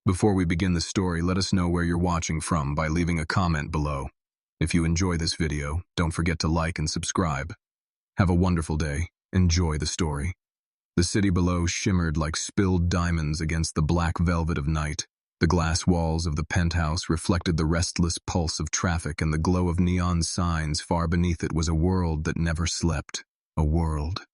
Before we begin the story, let us know where you're watching from by leaving a comment below. If you enjoy this video, don't forget to like and subscribe. Have a wonderful day. Enjoy the story. The city below shimmered like spilled diamonds against the black velvet of night. The glass walls of the penthouse reflected the restless pulse of traffic, and the glow of neon signs far beneath it was a world that never slept. A world.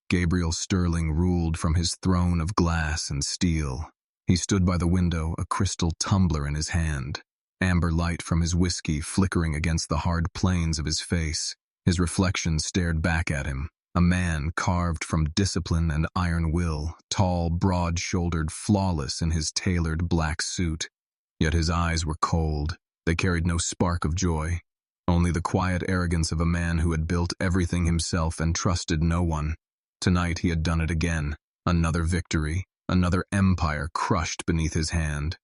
Gabriel Sterling ruled from his throne of glass and steel. He stood by the window, a crystal tumbler in his hand, amber light from his whiskey flickering against the hard planes of his face. His reflection stared back at him, a man carved from discipline and iron will, tall, broad-shouldered, flawless in his tailored black suit. Yet his eyes were cold. They carried no spark of joy, only the quiet arrogance of a man who had built everything himself and trusted no one. Tonight he had done it again. Another victory. Another empire crushed beneath his hand.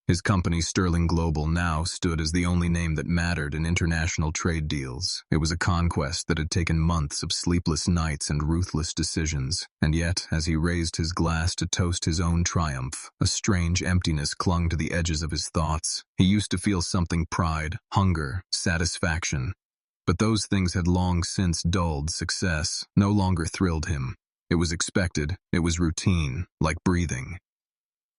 His company, Sterling Global, now stood as the only name that mattered in international trade deals. It was a conquest that had taken months of sleepless nights and ruthless decisions. And yet, as he raised his glass to toast his own triumph, a strange emptiness clung to the edges of his thoughts. He used to feel something: pride, hunger, satisfaction. But those things had long since dulled. Success no longer thrilled him. It was expected, it was routine, like breathing.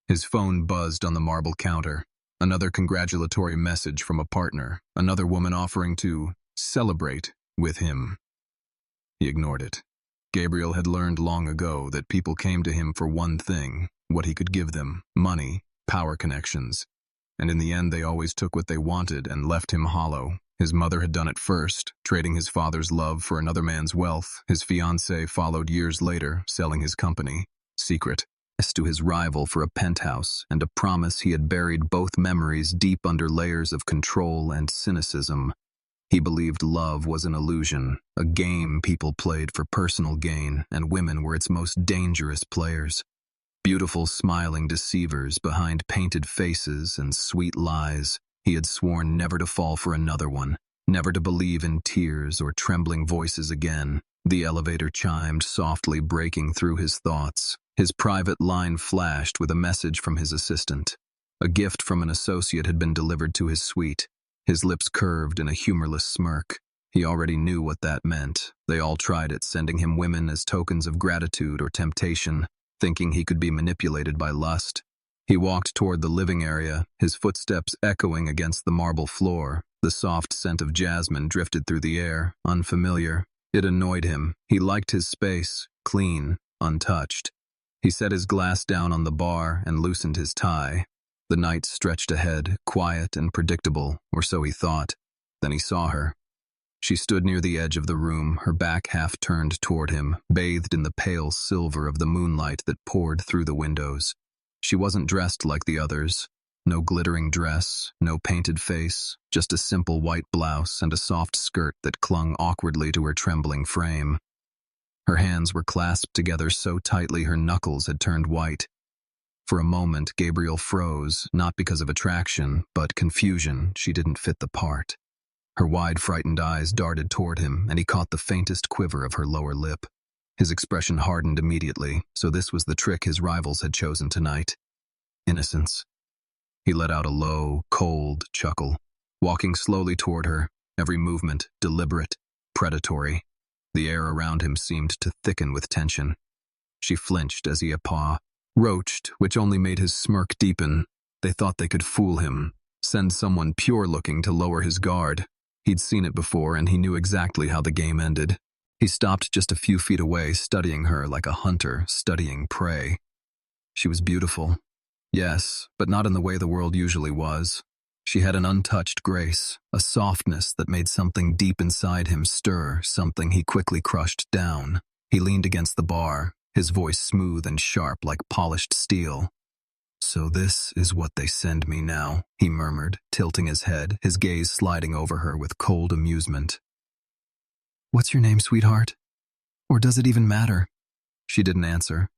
His phone buzzed on the marble counter. Another congratulatory message from a partner, another woman offering to celebrate with him. He ignored it. Gabriel had learned long ago that people came to him for one thing, what he could give them: money, power, connections. And in the end they always took what they wanted and left him hollow. His mother had done it first, trading his father's love for another man's wealth. His fiancée followed years later, selling his company, secret, to his rival for a penthouse and a promise he had buried both memories deep under layers of control and cynicism. He believed love was an illusion, a game people played for personal gain, and women were its most dangerous players. Beautiful, smiling deceivers behind painted faces and sweet lies. He had sworn never to fall for another one, never to believe in tears or trembling voices again. The elevator chimed softly, breaking through his thoughts. His private line flashed with a message from his assistant. A gift from an associate had been delivered to his suite. His lips curved in a humorless smirk. He already knew what that meant. They all tried it, sending him women as tokens of gratitude or temptation, thinking he could be manipulated by lust. He walked toward the living area, his footsteps echoing against the marble floor. The soft scent of jasmine drifted through the air, unfamiliar. It annoyed him. He liked his space, clean, untouched. He set his glass down on the bar and loosened his tie. The night stretched ahead, quiet and predictable, or so he thought. Then he saw her. She stood near the edge of the room, her back half turned toward him, bathed in the pale silver of the moonlight that poured through the windows. She wasn't dressed like the others. No glittering dress, no painted face, just a simple white blouse and a soft skirt that clung awkwardly to her trembling frame. Her hands were clasped together so tightly her knuckles had turned white. For a moment, Gabriel froze, not because of attraction, but confusion. She didn't fit the part. Her wide, frightened eyes darted toward him, and he caught the faintest quiver of her lower lip. His expression hardened immediately, so this was the trick his rivals had chosen tonight. Innocence. He let out a low, cold chuckle, walking slowly toward her, every movement deliberate, predatory. The air around him seemed to thicken with tension. She flinched as he approached, which only made his smirk deepen. They thought they could fool him, send someone pure-looking to lower his guard. He'd seen it before, and he knew exactly how the game ended. He stopped just a few feet away, studying her like a hunter studying prey. She was beautiful. Yes, but not in the way the world usually was. She had an untouched grace, a softness that made something deep inside him stir, something he quickly crushed down. He leaned against the bar, his voice smooth and sharp like polished steel. "So this is what they send me now," he murmured, tilting his head, his gaze sliding over her with cold amusement. "What's your name, sweetheart? Or does it even matter?" She didn't answer.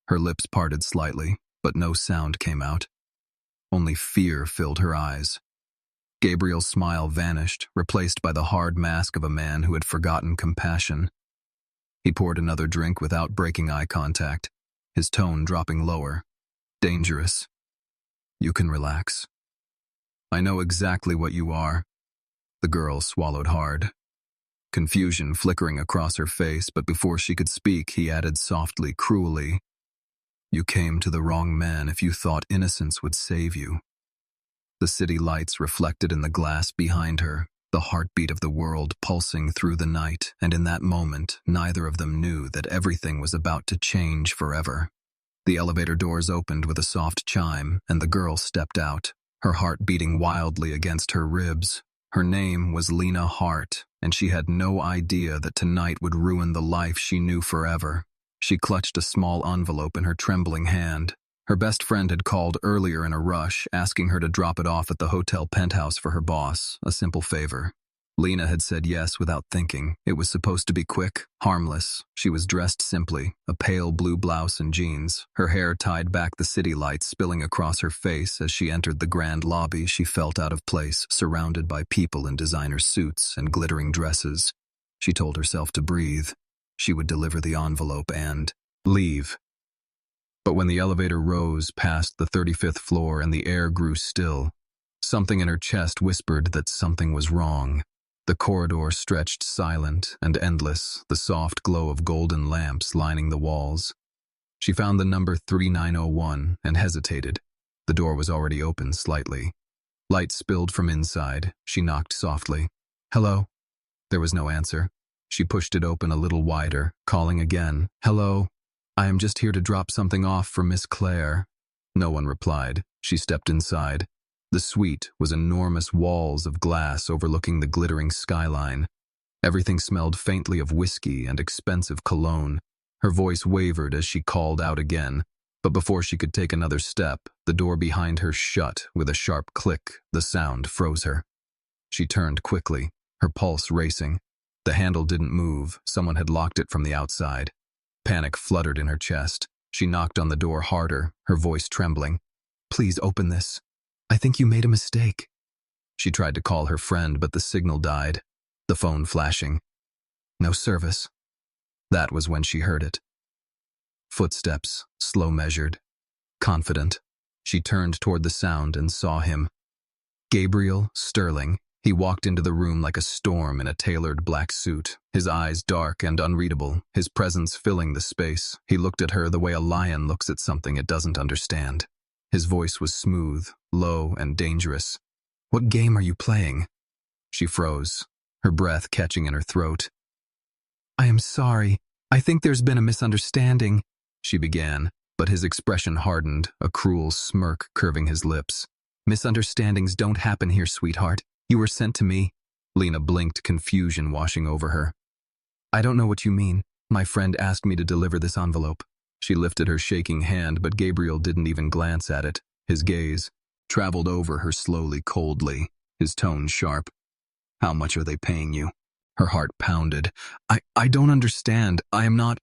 Her lips parted slightly, but no sound came out. Only fear filled her eyes. Gabriel's smile vanished, replaced by the hard mask of a man who had forgotten compassion. He poured another drink without breaking eye contact, his tone dropping lower. "Dangerous." You can relax. I know exactly what you are. The girl swallowed hard, confusion flickering across her face, but before she could speak, he added softly, cruelly, You came to the wrong man if you thought innocence would save you. The city lights reflected in the glass behind her, the heartbeat of the world pulsing through the night, and in that moment, neither of them knew that everything was about to change forever. The elevator doors opened with a soft chime, and the girl stepped out, her heart beating wildly against her ribs. Her name was Lena Hart, and she had no idea that tonight would ruin the life she knew forever. She clutched a small envelope in her trembling hand. Her best friend had called earlier in a rush, asking her to drop it off at the hotel penthouse for her boss, a simple favor. Lena had said yes without thinking. It was supposed to be quick, harmless. She was dressed simply, a pale blue blouse and jeans, her hair tied back, the city lights spilling across her face. As she entered the grand lobby, she felt out of place, surrounded by people in designer suits and glittering dresses. She told herself to breathe. She would deliver the envelope and leave. But when the elevator rose past the 35th floor and the air grew still, something in her chest whispered that something was wrong. The corridor stretched silent and endless, the soft glow of golden lamps lining the walls. She found the number 3901 and hesitated. The door was already open slightly. Light spilled from inside. She knocked softly. Hello? There was no answer. She pushed it open a little wider, calling again. Hello? I am just here to drop something off for Miss Claire. No one replied. She stepped inside. The suite was enormous walls of glass overlooking the glittering skyline. Everything smelled faintly of whiskey and expensive cologne. Her voice wavered as she called out again, but before she could take another step, the door behind her shut with a sharp click. The sound froze her. She turned quickly, her pulse racing. The handle didn't move. Someone had locked it from the outside. Panic fluttered in her chest. She knocked on the door harder, her voice trembling. Please open this. I think you made a mistake. She tried to call her friend, but the signal died, the phone flashing. No service. That was when she heard it. Footsteps, slow measured, confident. She turned toward the sound and saw him. Gabriel Sterling. He walked into the room like a storm in a tailored black suit, his eyes dark and unreadable, his presence filling the space. He looked at her the way a lion looks at something it doesn't understand. His voice was smooth, low, and dangerous. What game are you playing? She froze, her breath catching in her throat. I am sorry. I think there's been a misunderstanding, she began, but his expression hardened, a cruel smirk curving his lips. Misunderstandings don't happen here, sweetheart. You were sent to me. Lena blinked, confusion washing over her. I don't know what you mean. My friend asked me to deliver this envelope. She lifted her shaking hand, but Gabriel didn't even glance at it. His gaze traveled over her slowly, coldly, his tone sharp. How much are they paying you? Her heart pounded. I don't understand. I am not...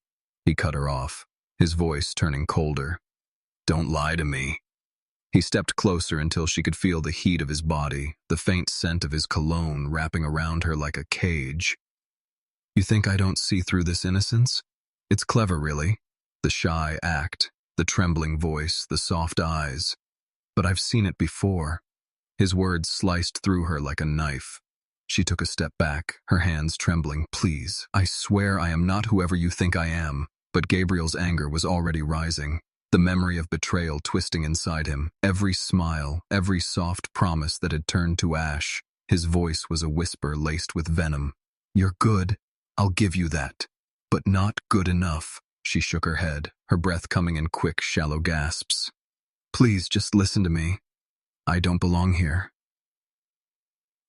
He cut her off, his voice turning colder. Don't lie to me. He stepped closer until she could feel the heat of his body, the faint scent of his cologne wrapping around her like a cage. You think I don't see through this innocence? It's clever, really. The shy act, the trembling voice, the soft eyes. But I've seen it before. His words sliced through her like a knife. She took a step back, her hands trembling. Please, I swear I am not whoever you think I am. But Gabriel's anger was already rising. The memory of betrayal twisting inside him, every smile, every soft promise that had turned to ash. His voice was a whisper laced with venom. You're good, I'll give you that. But not good enough. She shook her head, her breath coming in quick, shallow gasps. Please, just listen to me. I don't belong here.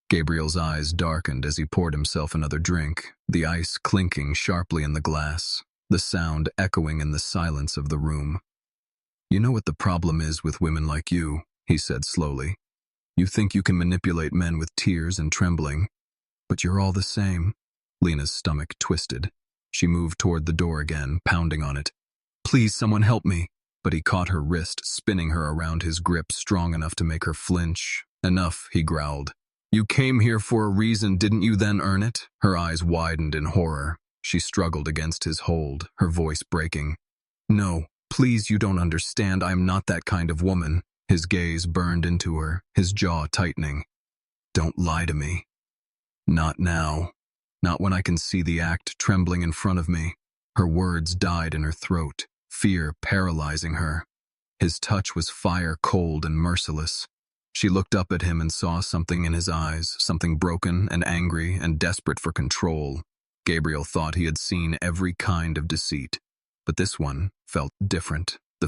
Gabriel's eyes darkened as he poured himself another drink, the ice clinking sharply in the glass, the sound echoing in the silence of the room. You know what the problem is with women like you, he said slowly. You think you can manipulate men with tears and trembling, but you're all the same. Lena's stomach twisted. She moved toward the door again, pounding on it. Please, someone help me. But he caught her wrist, spinning her around his grip strong enough to make her flinch. Enough, he growled. You came here for a reason, didn't you then earn it? Her eyes widened in horror. She struggled against his hold, her voice breaking. No. Please, you don't understand. I am not that kind of woman. His gaze burned into her, his jaw tightening. "Don't lie to me. Not now. Not when I can see the act trembling in front of me." Her words died in her throat, fear paralyzing her. His touch was fire cold and merciless. She looked up at him and saw something in his eyes, something broken and angry and desperate for control. Gabriel thought he had seen every kind of deceit, but this one felt different. The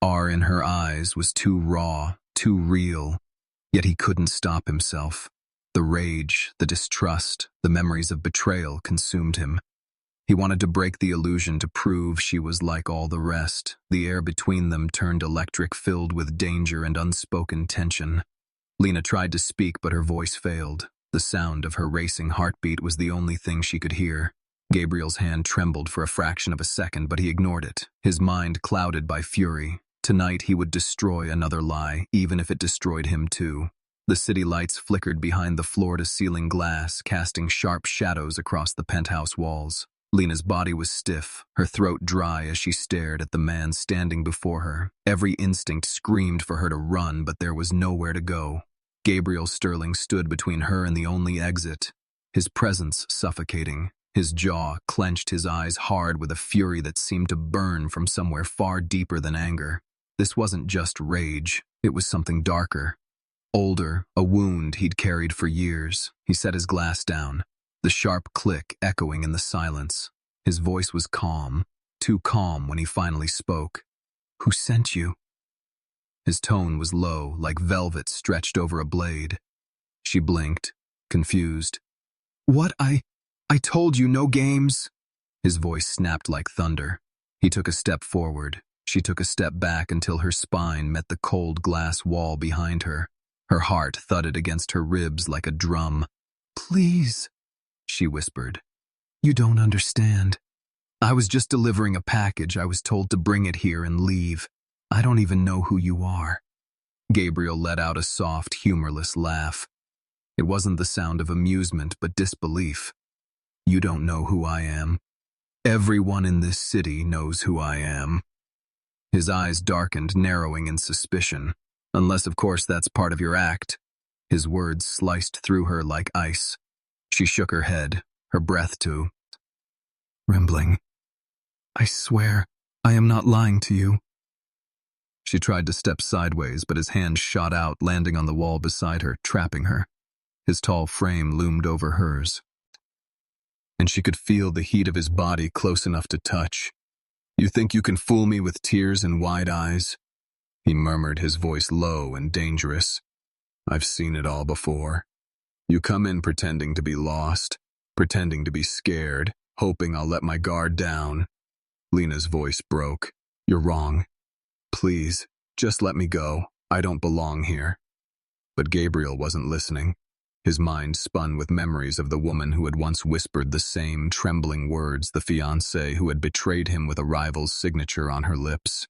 fire in her eyes was too raw, too real, yet he couldn't stop himself. The rage, the distrust, the memories of betrayal consumed him. He wanted to break the illusion, to prove she was like all the rest. The air between them turned electric, filled with danger and unspoken tension. Lena tried to speak, but her voice failed. The sound of her racing heartbeat was the only thing she could hear. Gabriel's hand trembled for a fraction of a second, but he ignored it, his mind clouded by fury. Tonight he would destroy another lie, even if it destroyed him too. The city lights flickered behind the floor-to-ceiling glass, casting sharp shadows across the penthouse walls. Lena's body was stiff, her throat dry as she stared at the man standing before her. Every instinct screamed for her to run, but there was nowhere to go. Gabriel Sterling stood between her and the only exit, his presence suffocating. His jaw clenched, his eyes hard with a fury that seemed to burn from somewhere far deeper than anger. This wasn't just rage, it was something darker. Older, a wound he'd carried for years. He set his glass down, the sharp click echoing in the silence. His voice was calm, too calm when he finally spoke. "Who sent you?" His tone was low, like velvet stretched over a blade. She blinked, confused. "What? I told you, no games." His voice snapped like thunder. He took a step forward. She took a step back until her spine met the cold glass wall behind her. Her heart thudded against her ribs like a drum. "Please," she whispered. "You don't understand. I was just delivering a package. I was told to bring it here and leave. I don't even know who you are." Gabriel let out a soft, humorless laugh. It wasn't the sound of amusement, but disbelief. "You don't know who I am. Everyone in this city knows who I am." His eyes darkened, narrowing in suspicion. "Unless, of course, that's part of your act." His words sliced through her like ice. She shook her head, her breath too. Trembling. "I swear, I am not lying to you." She tried to step sideways, but his hand shot out, landing on the wall beside her, trapping her. His tall frame loomed over hers, and she could feel the heat of his body close enough to touch. "You think you can fool me with tears and wide eyes?" He murmured, his voice low and dangerous. "I've seen it all before. You come in pretending to be lost, pretending to be scared, hoping I'll let my guard down." Lena's voice broke. "You're wrong. Please, just let me go. I don't belong here." But Gabriel wasn't listening. His mind spun with memories of the woman who had once whispered the same trembling words, the fiancée who had betrayed him with a rival's signature on her lips.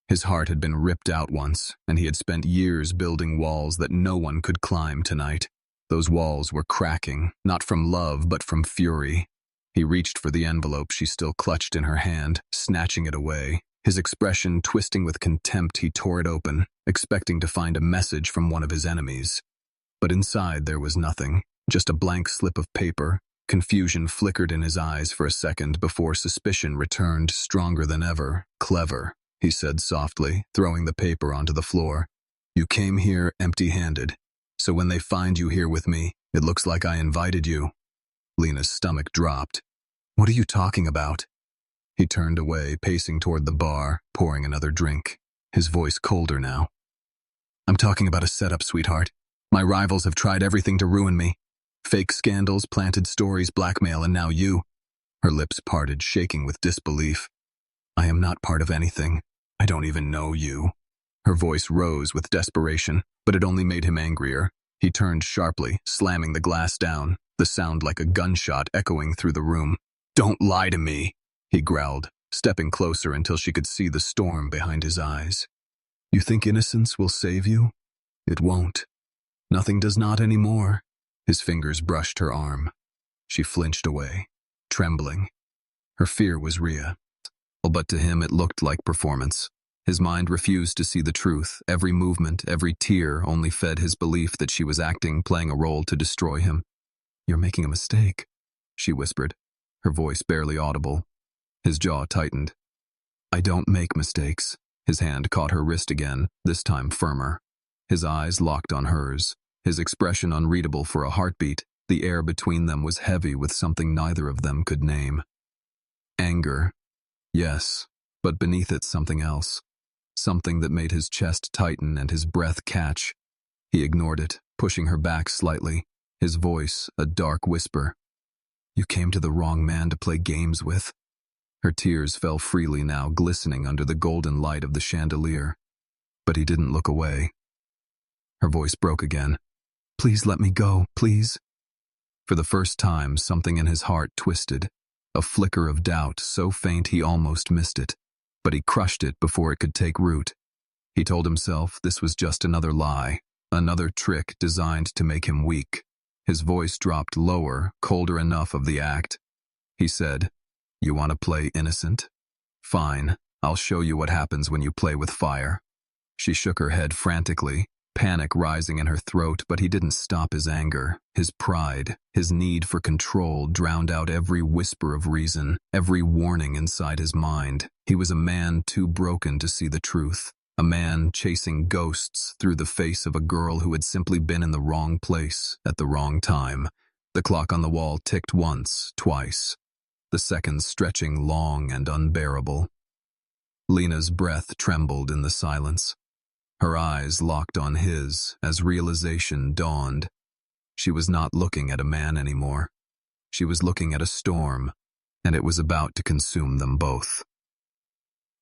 His heart had been ripped out once, and he had spent years building walls that no one could climb tonight. Those walls were cracking, not from love but from fury. He reached for the envelope she still clutched in her hand, snatching it away. His expression twisting with contempt, he tore it open, expecting to find a message from one of his enemies. But inside there was nothing, just a blank slip of paper. Confusion flickered in his eyes for a second before suspicion returned stronger than ever. "Clever," he said softly, throwing the paper onto the floor. "You came here empty-handed, so when they find you here with me, it looks like I invited you." Lena's stomach dropped. "What are you talking about?" He turned away, pacing toward the bar, pouring another drink, his voice colder now. "I'm talking about a setup, sweetheart. My rivals have tried everything to ruin me. Fake scandals, planted stories, blackmail, and now you." Her lips parted, shaking with disbelief. "I am not part of anything. I don't even know you." Her voice rose with desperation, but it only made him angrier. He turned sharply, slamming the glass down, the sound like a gunshot echoing through the room. "Don't lie to me," he growled, stepping closer until she could see the storm behind his eyes. "You think innocence will save you? It won't. Nothing does not anymore." His fingers brushed her arm. She flinched away, trembling. Her fear was real, but to him it looked like performance. His mind refused to see the truth. Every movement, every tear only fed his belief that she was acting, playing a role to destroy him. "You're making a mistake," she whispered, her voice barely audible. His jaw tightened. "I don't make mistakes." His hand caught her wrist again, this time firmer. His eyes locked on hers, his expression unreadable for a heartbeat. The air between them was heavy with something neither of them could name. Anger. Yes, but beneath it something else. Something that made his chest tighten and his breath catch. He ignored it, pushing her back slightly, his voice a dark whisper. "You came to the wrong man to play games with." Her tears fell freely now, glistening under the golden light of the chandelier. But he didn't look away. Her voice broke again. "Please let me go, please." For the first time, something in his heart twisted, a flicker of doubt so faint he almost missed it, but he crushed it before it could take root. He told himself this was just another lie, another trick designed to make him weak. His voice dropped lower, colder enough of the act. He said, "You want to play innocent? Fine, I'll show you what happens when you play with fire." She shook her head frantically, panic rising in her throat, but he didn't stop his anger. His pride, his need for control drowned out every whisper of reason, every warning inside his mind. He was a man too broken to see the truth, a man chasing ghosts through the face of a girl who had simply been in the wrong place at the wrong time. The clock on the wall ticked once, twice, the seconds stretching long and unbearable. Lena's breath trembled in the silence. Her eyes locked on his as realization dawned. She was not looking at a man anymore. She was looking at a storm, and it was about to consume them both.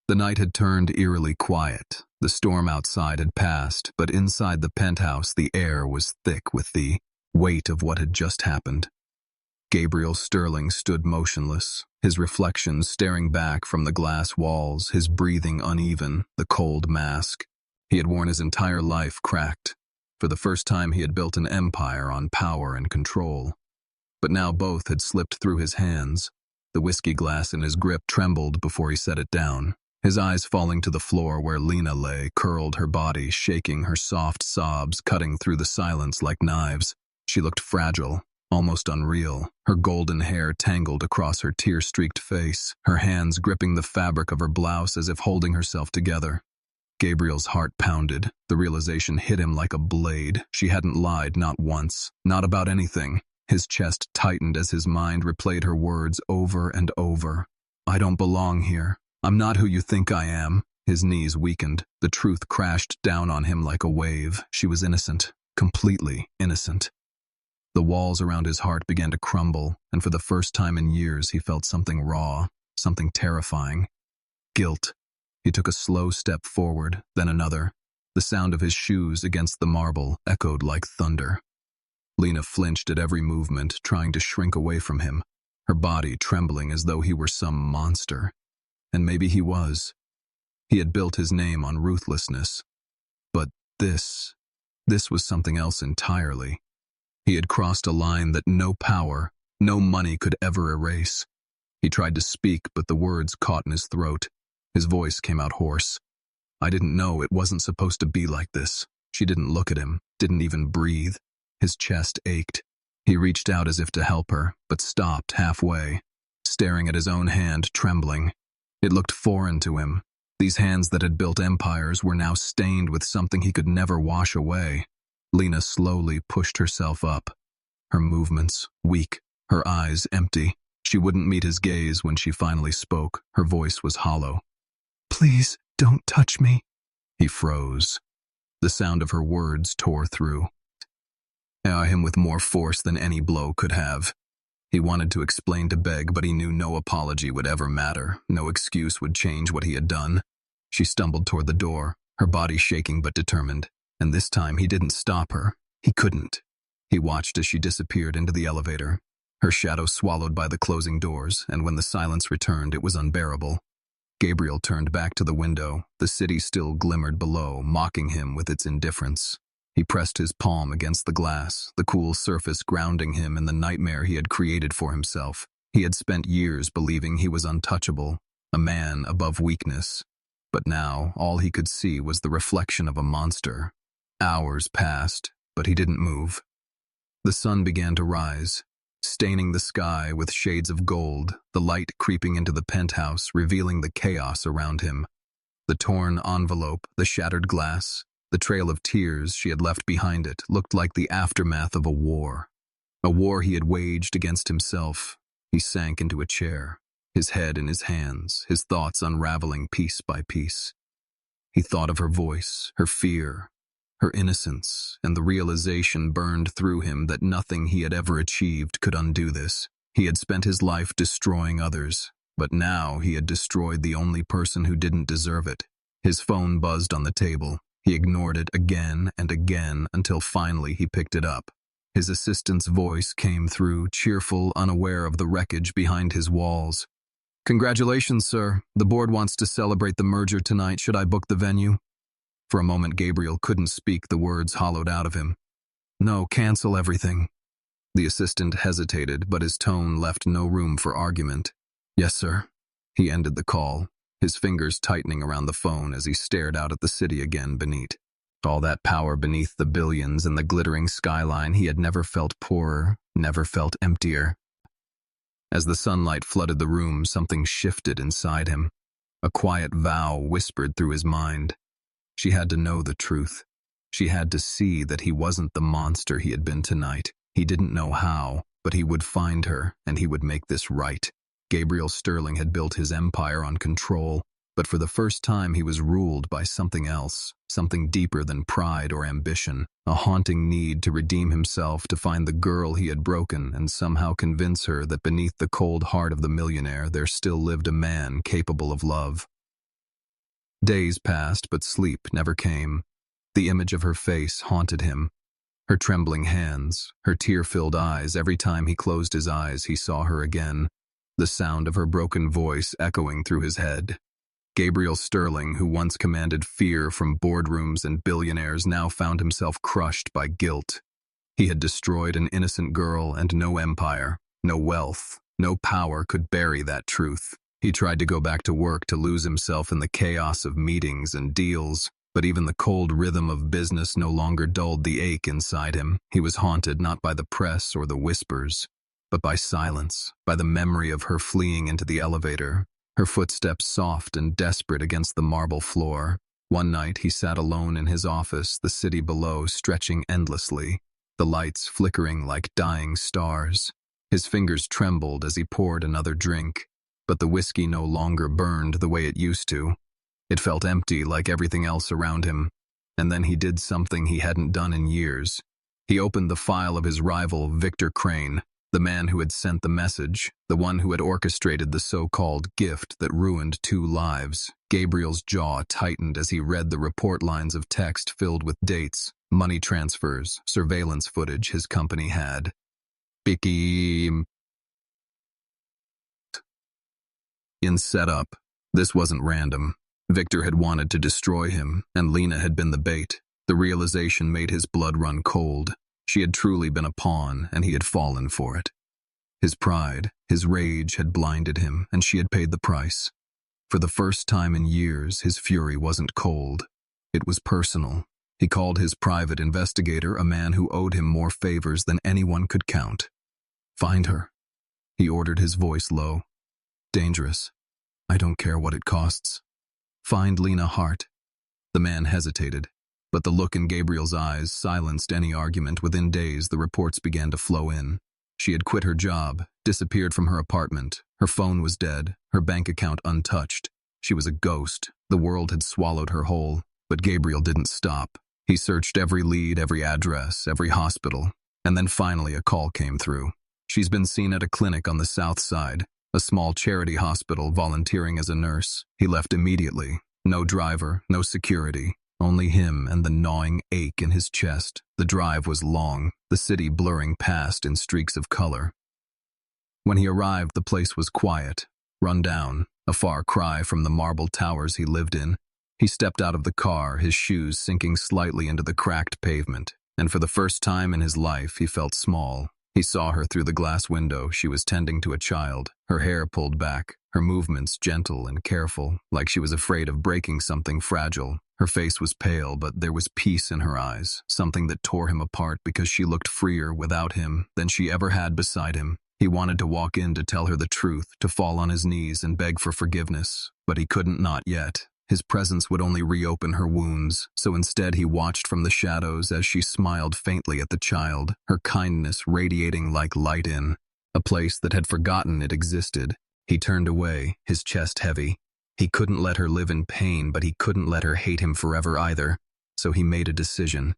The night had turned eerily quiet. The storm outside had passed, but inside the penthouse the air was thick with the weight of what had just happened. Gabriel Sterling stood motionless, his reflection staring back from the glass walls, his breathing uneven, the cold mask. He had worn his entire life cracked. For the first time he had built an empire on power and control. But now both had slipped through his hands. The whiskey glass in his grip trembled before he set it down. His eyes falling to the floor where Lena lay, curled her body, shaking, her soft sobs cutting through the silence like knives. She looked fragile, almost unreal, her golden hair tangled across her tear-streaked face, her hands gripping the fabric of her blouse as if holding herself together. Gabriel's heart pounded. The realization hit him like a blade. She hadn't lied, not once, not about anything. His chest tightened as his mind replayed her words over and over. "I don't belong here. I'm not who you think I am." His knees weakened. The truth crashed down on him like a wave. She was innocent, completely innocent. The walls around his heart began to crumble, and for the first time in years he felt something raw, something terrifying. Guilt. He took a slow step forward, then another. The sound of his shoes against the marble echoed like thunder. Lena flinched at every movement, trying to shrink away from him, her body trembling as though he were some monster. And maybe he was. He had built his name on ruthlessness. But this was something else entirely. He had crossed a line that no power, no money could ever erase. He tried to speak, but the words caught in his throat. His voice came out hoarse. "I didn't know it wasn't supposed to be like this." She didn't look at him, didn't even breathe. His chest ached. He reached out as if to help her, but stopped halfway, staring at his own hand, trembling. It looked foreign to him. These hands that had built empires were now stained with something he could never wash away. Lena slowly pushed herself up, her movements weak, her eyes empty. She wouldn't meet his gaze when she finally spoke. Her voice was hollow. "Please, don't touch me." He froze. The sound of her words tore through him with more force than any blow could have. He wanted to explain, to beg, but he knew no apology would ever matter. No excuse would change what he had done. She stumbled toward the door, her body shaking but determined. And this time he didn't stop her. He couldn't. He watched as she disappeared into the elevator, her shadow swallowed by the closing doors, and when the silence returned, it was unbearable. Gabriel turned back to the window. The city still glimmered below, mocking him with its indifference. He pressed his palm against the glass, the cool surface grounding him in the nightmare he had created for himself. He had spent years believing he was untouchable, a man above weakness. But now, all he could see was the reflection of a monster. Hours passed, but he didn't move. The sun began to rise, staining the sky with shades of gold, the light creeping into the penthouse, revealing the chaos around him. The torn envelope, the shattered glass, the trail of tears she had left behind it looked like the aftermath of a war he had waged against himself. He sank into a chair, his head in his hands, his thoughts unraveling piece by piece. He thought of her voice, her fear, her innocence, and the realization burned through him that nothing he had ever achieved could undo this. He had spent his life destroying others, but now he had destroyed the only person who didn't deserve it. His phone buzzed on the table. He ignored it again and again until finally he picked it up. His assistant's voice came through, cheerful, unaware of the wreckage behind his walls. "Congratulations, sir. The board wants to celebrate the merger tonight. Should I book the venue?" For a moment, Gabriel couldn't speak, the words hollowed out of him. "No, cancel everything." The assistant hesitated, but his tone left no room for argument. "Yes, sir." He ended the call, his fingers tightening around the phone as he stared out at the city again beneath. All that power beneath the billions and the glittering skyline, he had never felt poorer, never felt emptier. As the sunlight flooded the room, something shifted inside him. A quiet vow whispered through his mind. She had to know the truth. She had to see that he wasn't the monster he had been tonight. He didn't know how, but he would find her, and he would make this right. Gabriel Sterling had built his empire on control, but for the first time he was ruled by something else, something deeper than pride or ambition, a haunting need to redeem himself, to find the girl he had broken and somehow convince her that beneath the cold heart of the millionaire there still lived a man capable of love. Days passed, but sleep never came. The image of her face haunted him. Her trembling hands, her tear-filled eyes. Every time he closed his eyes, he saw her again, the sound of her broken voice echoing through his head. Gabriel Sterling, who once commanded fear from boardrooms and billionaires, now found himself crushed by guilt. He had destroyed an innocent girl, and no empire, no wealth, no power could bury that truth. He tried to go back to work, to lose himself in the chaos of meetings and deals, but even the cold rhythm of business no longer dulled the ache inside him. He was haunted not by the press or the whispers, but by silence, by the memory of her fleeing into the elevator, her footsteps soft and desperate against the marble floor. One night he sat alone in his office, the city below stretching endlessly, the lights flickering like dying stars. His fingers trembled as he poured another drink, but the whiskey no longer burned the way it used to. It felt empty like everything else around him. And then he did something he hadn't done in years. He opened the file of his rival, Victor Crane, the man who had sent the message, the one who had orchestrated the so-called gift that ruined 2 lives. Gabriel's jaw tightened as he read the report lines of text filled with dates, money transfers, surveillance footage his company had. In setup, this wasn't random. Victor had wanted to destroy him, and Lena had been the bait. The realization made his blood run cold. She had truly been a pawn, and he had fallen for it. His pride, his rage had blinded him, and she had paid the price. For the first time in years, his fury wasn't cold. It was personal. He called his private investigator, a man who owed him more favors than anyone could count. "Find her," he ordered, his voice low. "Dangerous. I don't care what it costs. Find Lena Hart." The man hesitated, but the look in Gabriel's eyes silenced any argument. Within days, the reports began to flow in. She had quit her job, disappeared from her apartment. Her phone was dead, her bank account untouched. She was a ghost. The world had swallowed her whole. But Gabriel didn't stop. He searched every lead, every address, every hospital. And then finally a call came through. "She's been seen at a clinic on the south side, a small charity hospital, volunteering as a nurse." He left immediately. No driver, no security. Only him and the gnawing ache in his chest. The drive was long, the city blurring past in streaks of color. When he arrived, the place was quiet, run down, a far cry from the marble towers he lived in. He stepped out of the car, his shoes sinking slightly into the cracked pavement, and for the first time in his life he felt small. He saw her through the glass window. She was tending to a child, her hair pulled back, her movements gentle and careful, like she was afraid of breaking something fragile. Her face was pale, but there was peace in her eyes, something that tore him apart because she looked freer without him than she ever had beside him. He wanted to walk in to tell her the truth, to fall on his knees and beg for forgiveness, but he couldn't, not yet. His presence would only reopen her wounds, so instead he watched from the shadows as she smiled faintly at the child, her kindness radiating like light in a place that had forgotten it existed. He turned away, his chest heavy. He couldn't let her live in pain, but he couldn't let her hate him forever either. So he made a decision,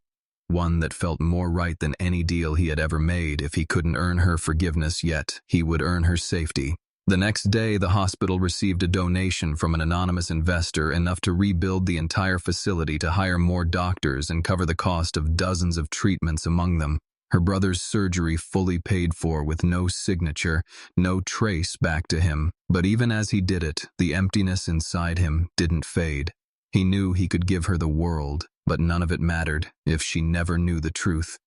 one that felt more right than any deal he had ever made. If he couldn't earn her forgiveness yet, he would earn her safety. The next day, the hospital received a donation from an anonymous investor, enough to rebuild the entire facility, to hire more doctors and cover the cost of dozens of treatments, among them her brother's surgery, fully paid for with no signature, no trace back to him. But even as he did it, the emptiness inside him didn't fade. He knew he could give her the world, but none of it mattered if she never knew the truth.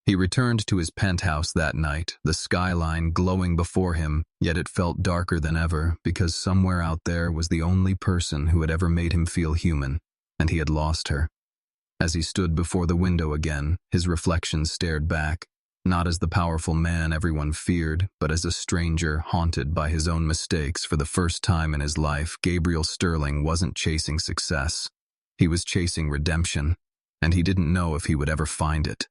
He returned to his penthouse that night, the skyline glowing before him, yet it felt darker than ever, because somewhere out there was the only person who had ever made him feel human, and he had lost her. As he stood before the window again, his reflection stared back, not as the powerful man everyone feared, but as a stranger haunted by his own mistakes. For the first time in his life, Gabriel Sterling wasn't chasing success. He was chasing redemption, and he didn't know if he would ever find it.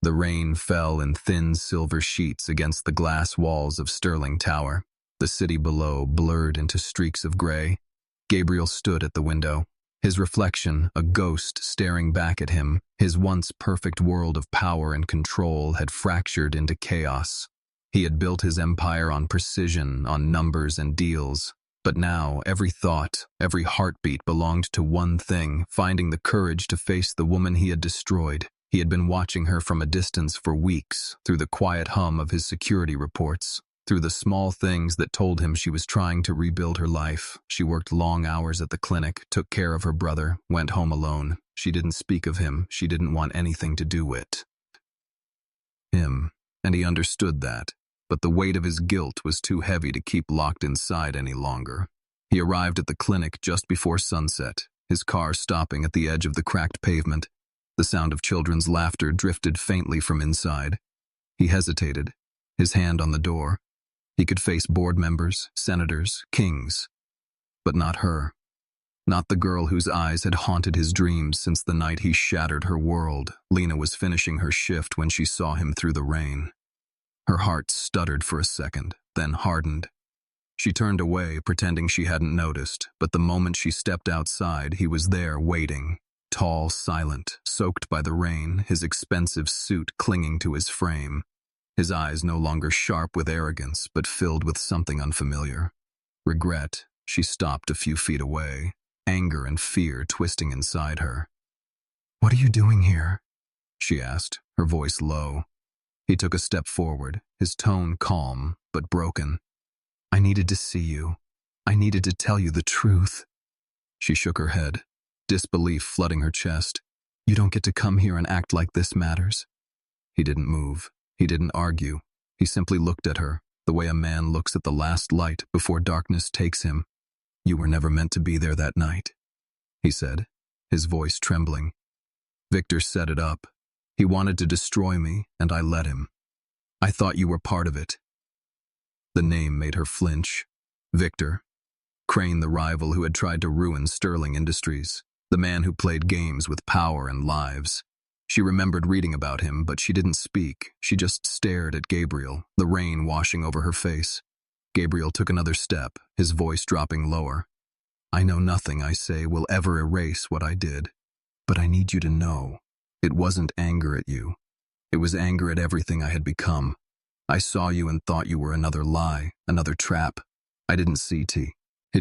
The rain fell in thin silver sheets against the glass walls of Sterling Tower. The city below blurred into streaks of gray. Gabriel stood at the window, his reflection a ghost staring back at him. His once perfect world of power and control had fractured into chaos. He had built his empire on precision, on numbers and deals. But now every thought, every heartbeat belonged to one thing: finding the courage to face the woman he had destroyed. He had been watching her from a distance for weeks, through the quiet hum of his security reports, through the small things that told him she was trying to rebuild her life. She worked long hours at the clinic, took care of her brother, went home alone. She didn't speak of him. She didn't want anything to do with him, and he understood that. But the weight of his guilt was too heavy to keep locked inside any longer. He arrived at the clinic just before sunset, his car stopping at the edge of the cracked pavement. The sound of children's laughter drifted faintly from inside. He hesitated, his hand on the door. He could face board members, senators, kings, but not her. Not the girl whose eyes had haunted his dreams since the night he shattered her world. Lena was finishing her shift when she saw him through the rain. Her heart stuttered for a second, then hardened. She turned away, pretending she hadn't noticed, but the moment she stepped outside, he was there waiting. Tall, silent, soaked by the rain, his expensive suit clinging to his frame. His eyes no longer sharp with arrogance, but filled with something unfamiliar. Regret. She stopped a few feet away, anger and fear twisting inside her. "What are you doing here?" she asked, her voice low. He took a step forward, his tone calm, but broken. "I needed to see you. I needed to tell you the truth." She shook her head, disbelief flooding her chest. "You don't get to come here and act like this matters." He didn't move. He didn't argue. He simply looked at her, the way a man looks at the last light before darkness takes him. "You were never meant to be there that night," he said, his voice trembling. "Victor set it up. He wanted to destroy me, and I let him. I thought you were part of it." The name made her flinch. Victor. Crane, the rival who had tried to ruin Sterling Industries. The man who played games with power and lives. She remembered reading about him, but she didn't speak. She just stared at Gabriel, the rain washing over her face. Gabriel took another step, his voice dropping lower. "I know nothing I say will ever erase what I did. But I need you to know, it wasn't anger at you. It was anger at everything I had become. I saw you and thought you were another lie, another trap. I didn't see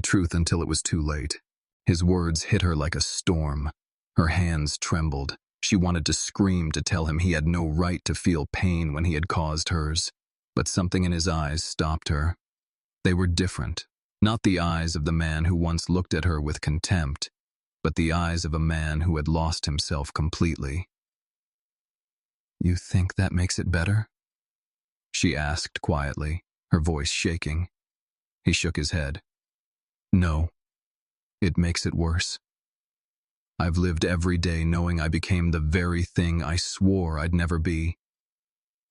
truth until it was too late." His words hit her like a storm. Her hands trembled. She wanted to scream, to tell him he had no right to feel pain when he had caused hers. But something in his eyes stopped her. They were different. Not the eyes of the man who once looked at her with contempt, but the eyes of a man who had lost himself completely. "You think that makes it better?" she asked quietly, her voice shaking. He shook his head. No, it makes it worse. I've lived every day knowing I became the very thing I swore I'd never be.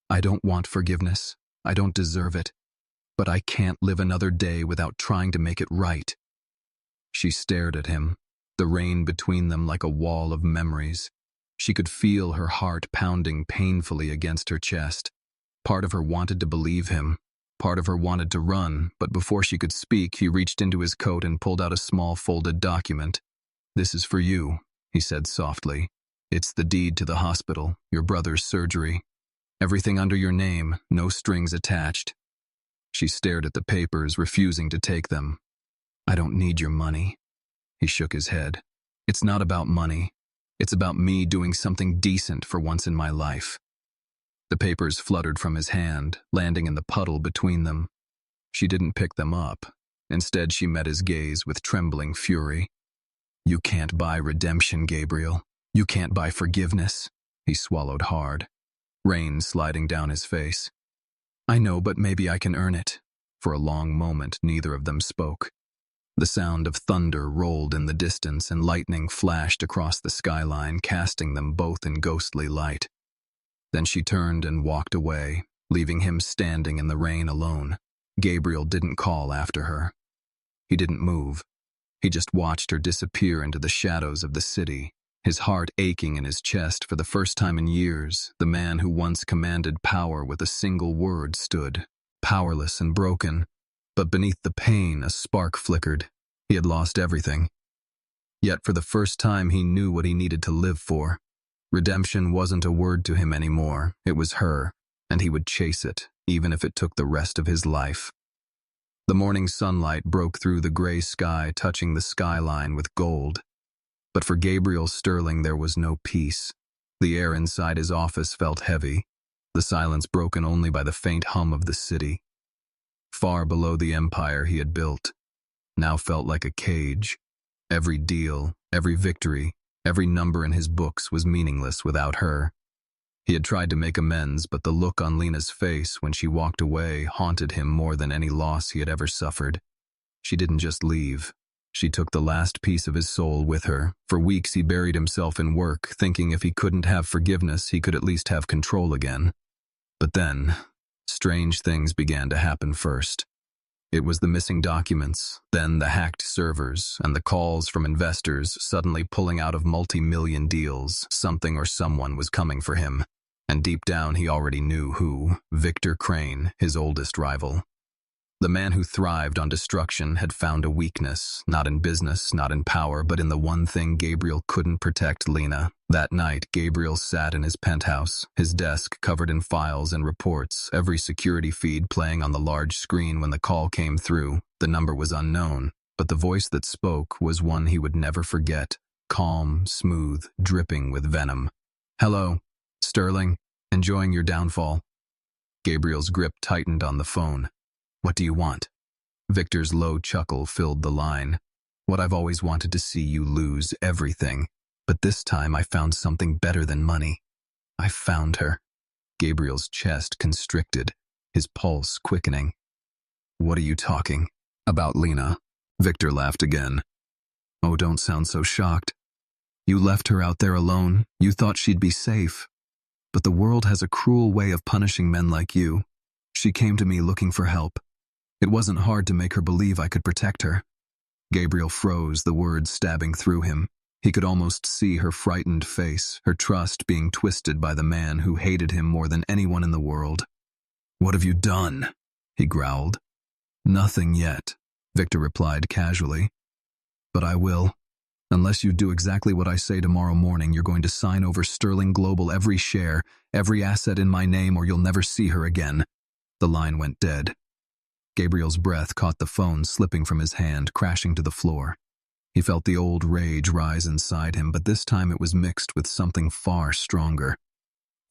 I don't want forgiveness. I don't deserve it. But I can't live another day without trying to make it right. She stared at him, the rain between them like a wall of memories. She could feel her heart pounding painfully against her chest. Part of her wanted to believe him. Part of her wanted to run, but before she could speak, he reached into his coat and pulled out a small folded document. This is for you, he said softly. It's the deed to the hospital, your brother's surgery. Everything under your name, no strings attached. She stared at the papers, refusing to take them. I don't need your money. He shook his head. It's not about money. It's about me doing something decent for once in my life. The papers fluttered from his hand, landing in the puddle between them. She didn't pick them up. Instead, she met his gaze with trembling fury. You can't buy redemption, Gabriel. You can't buy forgiveness. He swallowed hard, rain sliding down his face. I know, but maybe I can earn it. For a long moment, neither of them spoke. The sound of thunder rolled in the distance and lightning flashed across the skyline, casting them both in ghostly light. Then she turned and walked away, leaving him standing in the rain alone. Gabriel didn't call after her. He didn't move. He just watched her disappear into the shadows of the city, his heart aching in his chest. For the first time in years, the man who once commanded power with a single word stood, powerless and broken. But beneath the pain, a spark flickered. He had lost everything. Yet for the first time, he knew what he needed to live for. Redemption wasn't a word to him anymore. It was her, and he would chase it, even if it took the rest of his life. The morning sunlight broke through the gray sky, touching the skyline with gold. But for Gabriel Sterling, there was no peace. The air inside his office felt heavy, the silence broken only by the faint hum of the city. Far below the empire he had built, now felt like a cage. Every deal, every victory, every number in his books was meaningless without her. He had tried to make amends, but the look on Lena's face when she walked away haunted him more than any loss he had ever suffered. She didn't just leave. She took the last piece of his soul with her. For weeks he buried himself in work, thinking if he couldn't have forgiveness, he could at least have control again. But then, strange things began to happen first. It was the missing documents, then the hacked servers, and the calls from investors suddenly pulling out of multi-million deals. Something or someone was coming for him. And deep down he already knew who: Victor Crane, his oldest rival. The man who thrived on destruction had found a weakness, not in business, not in power, but in the one thing Gabriel couldn't protect: Lena. That night, Gabriel sat in his penthouse, his desk covered in files and reports, every security feed playing on the large screen. When the call came through, the number was unknown, but the voice that spoke was one he would never forget, calm, smooth, dripping with venom. Hello, Sterling, enjoying your downfall. Gabriel's grip tightened on the phone. What do you want? Victor's low chuckle filled the line. What I've always wanted to see you lose everything. But this time I found something better than money. I found her. Gabriel's chest constricted, his pulse quickening. What are you talking about, Lena? Victor laughed again. Oh, don't sound so shocked. You left her out there alone. You thought she'd be safe. But the world has a cruel way of punishing men like you. She came to me looking for help. It wasn't hard to make her believe I could protect her. Gabriel froze, the words stabbing through him. He could almost see her frightened face, her trust being twisted by the man who hated him more than anyone in the world. What have you done? He growled. Nothing yet, Victor replied casually. But I will. Unless you do exactly what I say tomorrow morning, you're going to sign over Sterling Global every share, every asset in my name, or you'll never see her again. The line went dead. Gabriel's breath caught the phone slipping from his hand, crashing to the floor. He felt the old rage rise inside him, but this time it was mixed with something far stronger.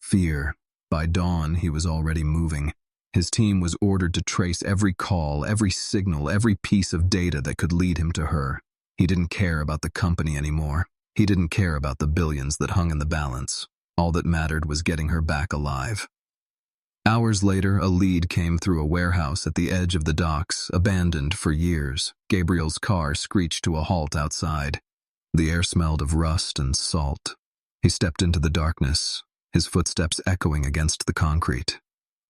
Fear. By dawn, he was already moving. His team was ordered to trace every call, every signal, every piece of data that could lead him to her. He didn't care about the company anymore. He didn't care about the billions that hung in the balance. All that mattered was getting her back alive. Hours later, a lead came through a warehouse at the edge of the docks, abandoned for years. Gabriel's car screeched to a halt outside. The air smelled of rust and salt. He stepped into the darkness, his footsteps echoing against the concrete.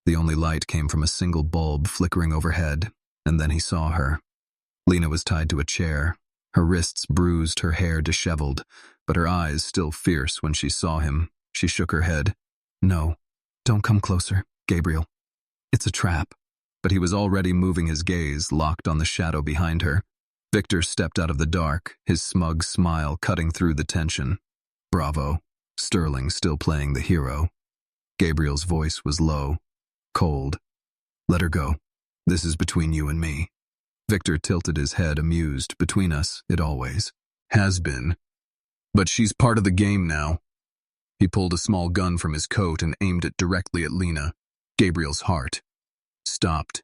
The only light came from a single bulb flickering overhead, and then he saw her. Lena was tied to a chair, her wrists bruised, her hair disheveled, but her eyes still fierce when she saw him. She shook her head. "No, don't come closer, Gabriel. It's a trap." But he was already moving, his gaze locked on the shadow behind her. Victor stepped out of the dark, his smug smile cutting through the tension. "Bravo." Sterling still playing the hero. Gabriel's voice was low, cold. "Let her go. This is between you and me." Victor tilted his head, amused. "Between us, it always has been. But she's part of the game now." He pulled a small gun from his coat and aimed it directly at Lena. Gabriel's heart stopped.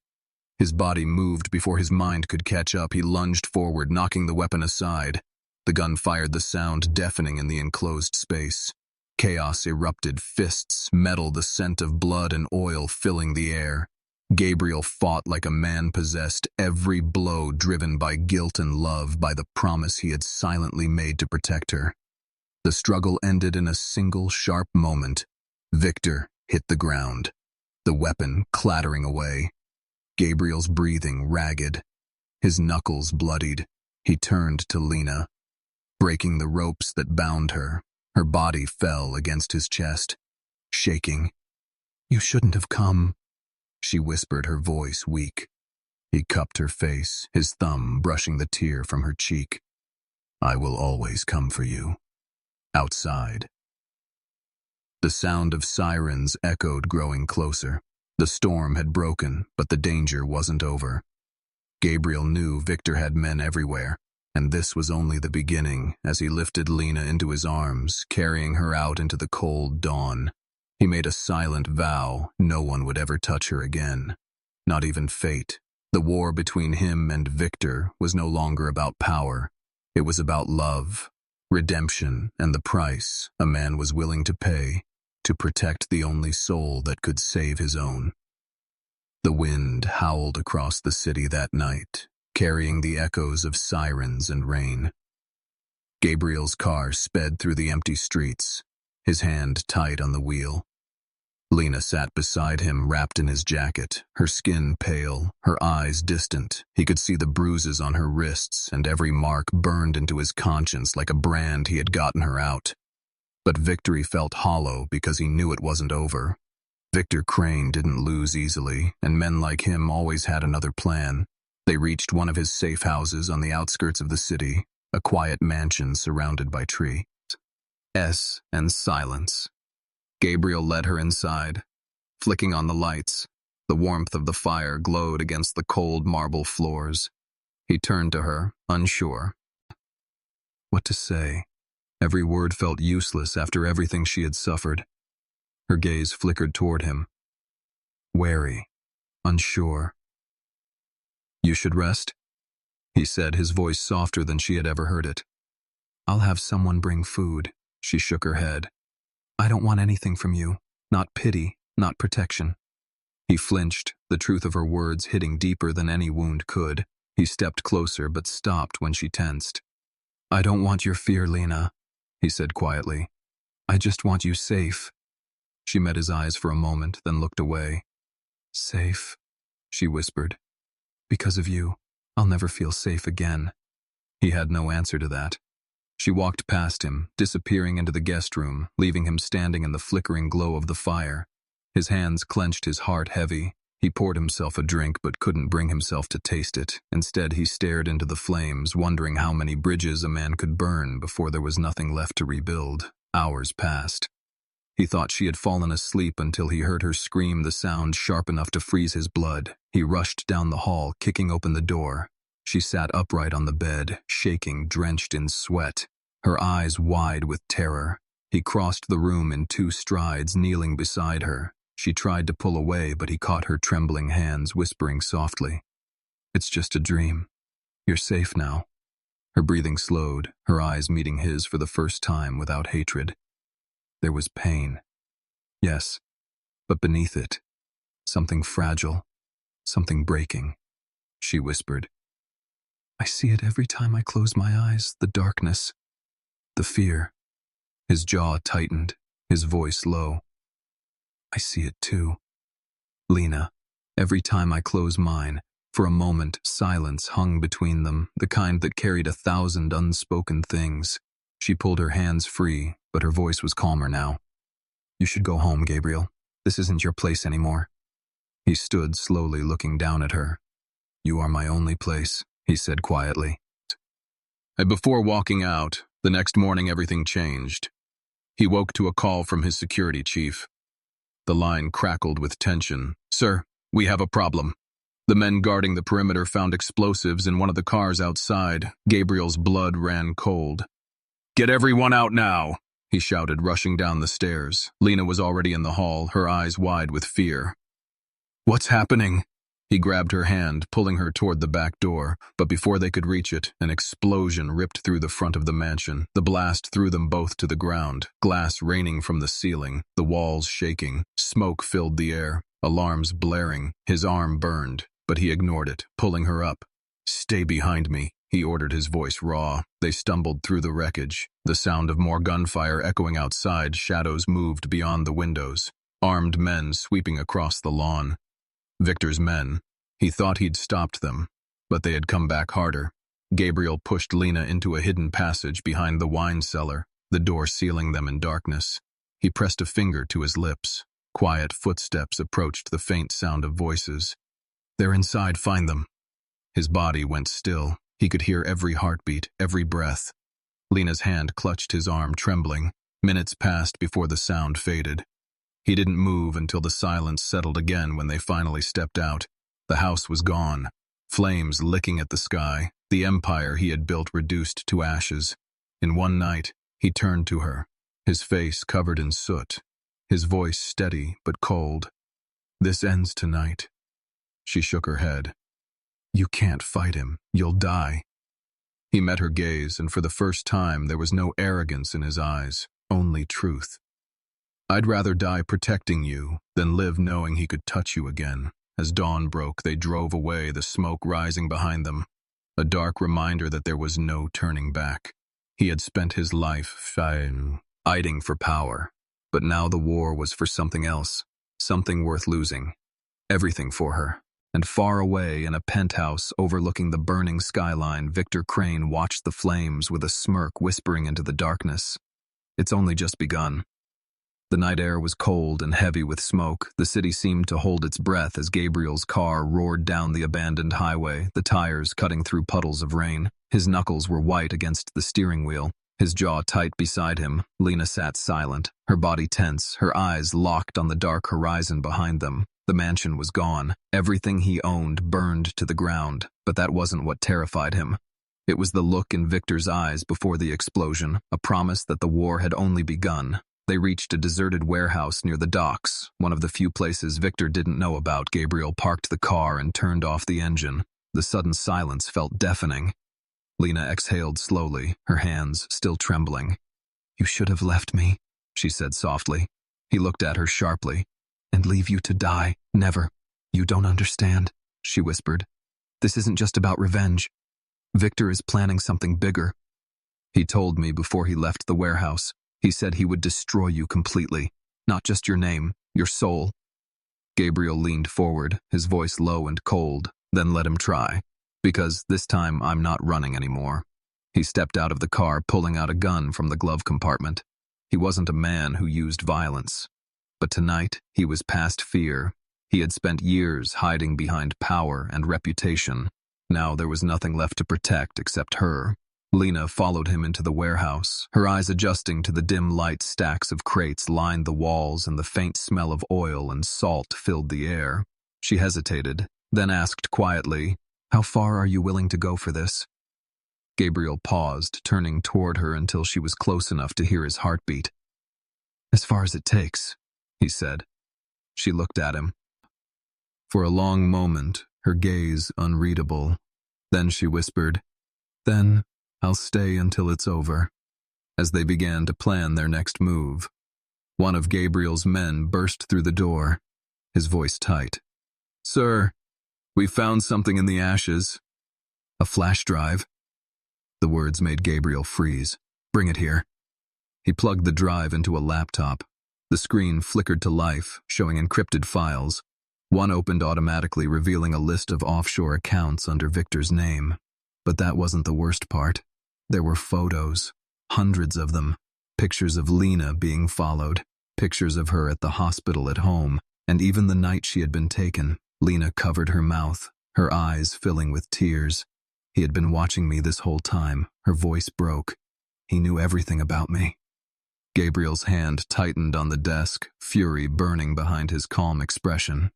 His body moved before his mind could catch up. He lunged forward, knocking the weapon aside. The gun fired, the sound deafening in the enclosed space. Chaos erupted, fists, metal, the scent of blood and oil filling the air. Gabriel fought like a man possessed, every blow driven by guilt and love, by the promise he had silently made to protect her. The struggle ended in a single sharp moment. Victor hit the ground, the weapon clattering away. Gabriel's breathing ragged, his knuckles bloodied. He turned to Lena, breaking the ropes that bound her. Her body fell against his chest, shaking. "You shouldn't have come," she whispered, her voice weak. He cupped her face, his thumb brushing the tear from her cheek. "I will always come for you." Outside, the sound of sirens echoed, growing closer. The storm had broken, but the danger wasn't over. Gabriel knew Victor had men everywhere, and this was only the beginning. As he lifted Lena into his arms, carrying her out into the cold dawn, he made a silent vow no one would ever touch her again. Not even fate. The war between him and Victor was no longer about power. It was about love, redemption, and the price a man was willing to pay to protect the only soul that could save his own. The wind howled across the city that night, carrying the echoes of sirens and rain. Gabriel's car sped through the empty streets, his hand tight on the wheel. Lena sat beside him, wrapped in his jacket, her skin pale, her eyes distant. He could see the bruises on her wrists, and every mark burned into his conscience like a brand he had gotten her out. But victory felt hollow because he knew it wasn't over. Victor Crane didn't lose easily, and men like him always had another plan. They reached one of his safe houses on the outskirts of the city, a quiet mansion surrounded by trees and silence. Gabriel led her inside, flicking on the lights. The warmth of the fire glowed against the cold marble floors. He turned to her, unsure what to say. Every word felt useless after everything she had suffered. Her gaze flickered toward him, wary, unsure. "You should rest," he said, his voice softer than she had ever heard it. "I'll have someone bring food." She shook her head. "I don't want anything from you. Not pity, not protection." He flinched, the truth of her words hitting deeper than any wound could. He stepped closer but stopped when she tensed. "I don't want your fear, Lena," he said quietly. "I just want you safe." She met his eyes for a moment, then looked away. "Safe," she whispered. "Because of you, I'll never feel safe again." He had no answer to that. She walked past him, disappearing into the guest room, leaving him standing in the flickering glow of the fire. His hands clenched, his heart heavy. He poured himself a drink but couldn't bring himself to taste it. Instead, he stared into the flames, wondering how many bridges a man could burn before there was nothing left to rebuild. Hours passed. He thought she had fallen asleep until he heard her scream, the sound sharp enough to freeze his blood. He rushed down the hall, kicking open the door. She sat upright on the bed, shaking, drenched in sweat, her eyes wide with terror. He crossed the room in 2 strides, kneeling beside her. She tried to pull away, but he caught her trembling hands, whispering softly, "It's just a dream. You're safe now." Her breathing slowed, her eyes meeting his for the first time without hatred. There was pain. Yes, but beneath it, Something fragile, something breaking, she whispered. I see it every time I close my eyes, the darkness, the fear. His jaw tightened, his voice low. I see it too. Lena, every time I close mine, for a moment silence hung between them, the kind that carried 1,000 unspoken things. She pulled her hands free, but her voice was calmer now. You should go home, Gabriel. This isn't your place anymore. He stood slowly looking down at her. You are my only place, he said quietly. Before walking out, the next morning everything changed. He woke to a call from his security chief. The line crackled with tension. Sir, we have a problem. The men guarding the perimeter found explosives in one of the cars outside. Gabriel's blood ran cold. Get everyone out now, he shouted, rushing down the stairs. Lena was already in the hall, her eyes wide with fear. What's happening? He grabbed her hand, pulling her toward the back door, but before they could reach it, an explosion ripped through the front of the mansion. The blast threw them both to the ground, glass raining from the ceiling, the walls shaking. Smoke filled the air, alarms blaring. His arm burned, but he ignored it, pulling her up. Stay behind me, he ordered, his voice raw. They stumbled through the wreckage, the sound of more gunfire echoing outside. Shadows moved beyond the windows, armed men sweeping across the lawn. Victor's men. He thought he'd stopped them, but they had come back harder. Gabriel pushed Lena into a hidden passage behind the wine cellar, the door sealing them in darkness. He pressed a finger to his lips. Quiet footsteps approached, the faint sound of voices. They're inside, find them. His body went still. He could hear every heartbeat, every breath. Lena's hand clutched his arm, trembling. Minutes passed before the sound faded. He didn't move until the silence settled again when they finally stepped out. The house was gone, flames licking at the sky, the empire he had built reduced to ashes. In one night, he turned to her, his face covered in soot, his voice steady but cold. This ends tonight. She shook her head. You can't fight him. You'll die. He met her gaze, and for the first time there was no arrogance in his eyes, only truth. I'd rather die protecting you than live knowing he could touch you again. As dawn broke, they drove away, the smoke rising behind them, a dark reminder that there was no turning back. He had spent his life fighting for power, but now the war was for something else, something worth losing. Everything for her. And far away in a penthouse overlooking the burning skyline, Victor Crane watched the flames with a smirk, whispering into the darkness. It's only just begun. The night air was cold and heavy with smoke. The city seemed to hold its breath as Gabriel's car roared down the abandoned highway, the tires cutting through puddles of rain. His knuckles were white against the steering wheel, his jaw tight beside him. Lena sat silent, her body tense, her eyes locked on the dark horizon behind them. The mansion was gone. Everything he owned burned to the ground, but that wasn't what terrified him. It was the look in Victor's eyes before the explosion, a promise that the war had only begun. They reached a deserted warehouse near the docks, one of the few places Victor didn't know about. Gabriel parked the car and turned off the engine. The sudden silence felt deafening. Lena exhaled slowly, her hands still trembling. You should have left me, she said softly. He looked at her sharply. And leave you to die. Never. You don't understand, she whispered. This isn't just about revenge. Victor is planning something bigger. He told me before he left the warehouse. He said he would destroy you completely, not just your name, your soul. Gabriel leaned forward, his voice low and cold, then let him try. Because this time I'm not running anymore. He stepped out of the car, pulling out a gun from the glove compartment. He wasn't a man who used violence. But tonight, he was past fear. He had spent years hiding behind power and reputation. Now there was nothing left to protect except her. Lena followed him into the warehouse, her eyes adjusting to the dim light. Stacks of crates lined the walls and the faint smell of oil and salt filled the air. She hesitated, then asked quietly, How far are you willing to go for this? Gabriel paused, turning toward her until she was close enough to hear his heartbeat. As far as it takes, he said. She looked at him. For a long moment, her gaze unreadable. Then she whispered, Then I'll stay until it's over. As they began to plan their next move, one of Gabriel's men burst through the door. his voice tight. "Sir, we found something in the ashes." "A flash drive?" The words made Gabriel freeze. "Bring it here." He plugged the drive into a laptop. The screen flickered to life, showing encrypted files. One opened automatically, revealing a list of offshore accounts under Victor's name. But that wasn't the worst part. There were photos, hundreds of them. Pictures of Lena being followed, pictures of her at the hospital at home, and even the night she had been taken. Lena covered her mouth, her eyes filling with tears. He had been watching me this whole time. Her voice broke. He knew everything about me. Gabriel's hand tightened on the desk, fury burning behind his calm expression.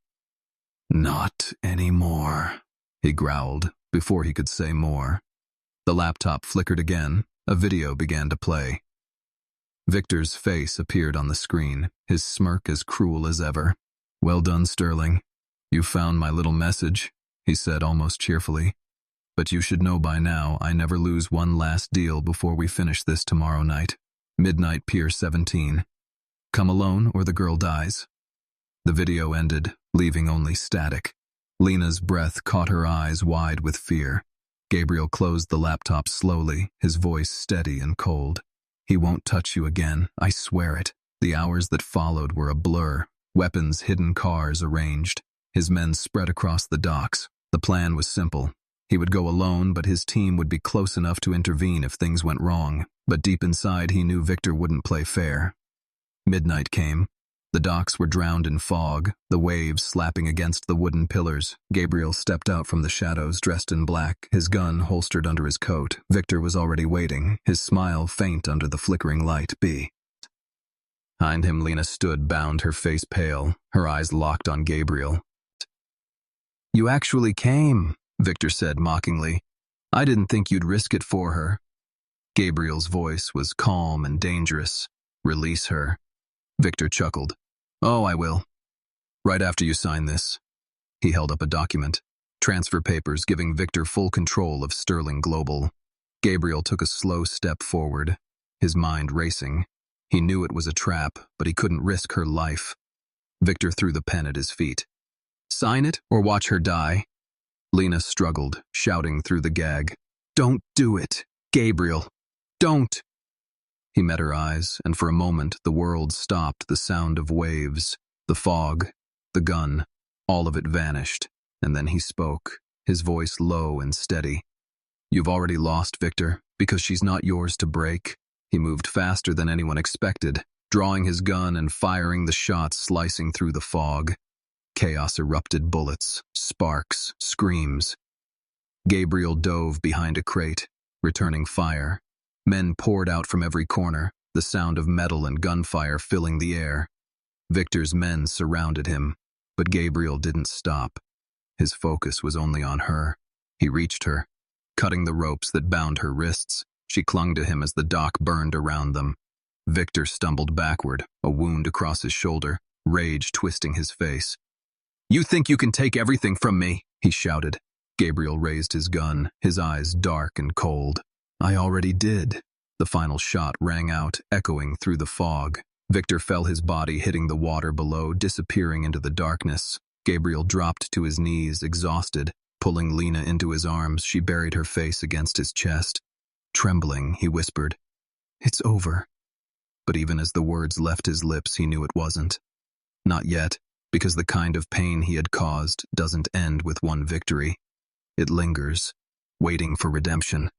"Not anymore," he growled before he could say more. The laptop flickered again. A video began to play. Victor's face appeared on the screen, his smirk as cruel as ever. "Well done, Sterling. You found my little message," he said almost cheerfully. "But you should know by now I never lose one last deal before we finish this tomorrow night. Midnight, Pier 17. Come alone or the girl dies." The video ended, leaving only static. Lena's breath caught her eyes wide with fear. Gabriel closed the laptop slowly, his voice steady and cold. "He won't touch you again, I swear it." The hours that followed were a blur. Weapons, hidden cars arranged. His men spread across the docks. The plan was simple. He would go alone, but his team would be close enough to intervene if things went wrong. But deep inside, he knew Victor wouldn't play fair. Midnight came. The docks were drowned in fog, the waves slapping against the wooden pillars. Gabriel stepped out from the shadows, dressed in black, his gun holstered under his coat. Victor was already waiting, his smile faint under the flickering light. Behind him, Lena stood, bound, her face pale, her eyes locked on Gabriel. "You actually came," Victor said mockingly. "I didn't think you'd risk it for her." Gabriel's voice was calm and dangerous. "Release her." Victor chuckled. "Oh, I will. Right after you sign this." He held up a document. Transfer papers giving Victor full control of Sterling Global. Gabriel took a slow step forward, his mind racing. He knew it was a trap, but he couldn't risk her life. Victor threw the pen at his feet. "Sign it or watch her die." Lena struggled, shouting through the gag. "Don't do it, Gabriel. Don't." He met her eyes, and for a moment the world stopped. The sound of waves, the fog, the gun, all of it vanished. And then he spoke, his voice low and steady. "You've already lost, Victor, because she's not yours to break." He moved faster than anyone expected, drawing his gun and firing the shots slicing through the fog. Chaos erupted, bullets, sparks, screams. Gabriel dove behind a crate, returning fire. Men poured out from every corner, the sound of metal and gunfire filling the air. Victor's men surrounded him, but Gabriel didn't stop. His focus was only on her. He reached her, cutting the ropes that bound her wrists. She clung to him as the dock burned around them. Victor stumbled backward, a wound across his shoulder, rage twisting his face. "You think you can take everything from me?" he shouted. Gabriel raised his gun, his eyes dark and cold. "I already did." The final shot rang out, echoing through the fog. Victor fell, his body hitting the water below, disappearing into the darkness. Gabriel dropped to his knees, exhausted. Pulling Lena into his arms, she buried her face against his chest. Trembling, he whispered, "It's over." But even as the words left his lips, he knew it wasn't. Not yet, because the kind of pain he had caused doesn't end with one victory. It lingers, waiting for redemption.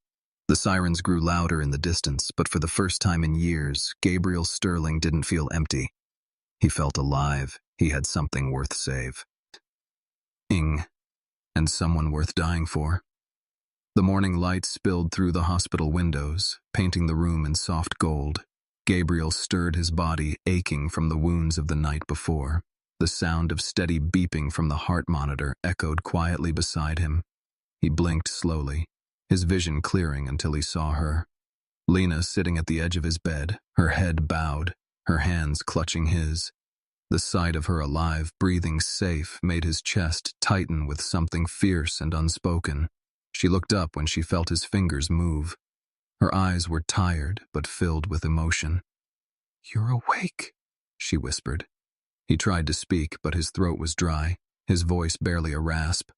The sirens grew louder in the distance, but for the first time in years, Gabriel Sterling didn't feel empty. He felt alive. He had something worth saving. And someone worth dying for. The morning light spilled through the hospital windows, painting the room in soft gold. Gabriel stirred his body, aching from the wounds of the night before. The sound of steady beeping from the heart monitor echoed quietly beside him. He blinked slowly, his vision clearing until he saw her. Lena sitting at the edge of his bed, her head bowed, her hands clutching his. The sight of her alive, breathing safe, made his chest tighten with something fierce and unspoken. She looked up when she felt his fingers move. Her eyes were tired but filled with emotion. "You're awake," she whispered. He tried to speak, but his throat was dry, his voice barely a rasp.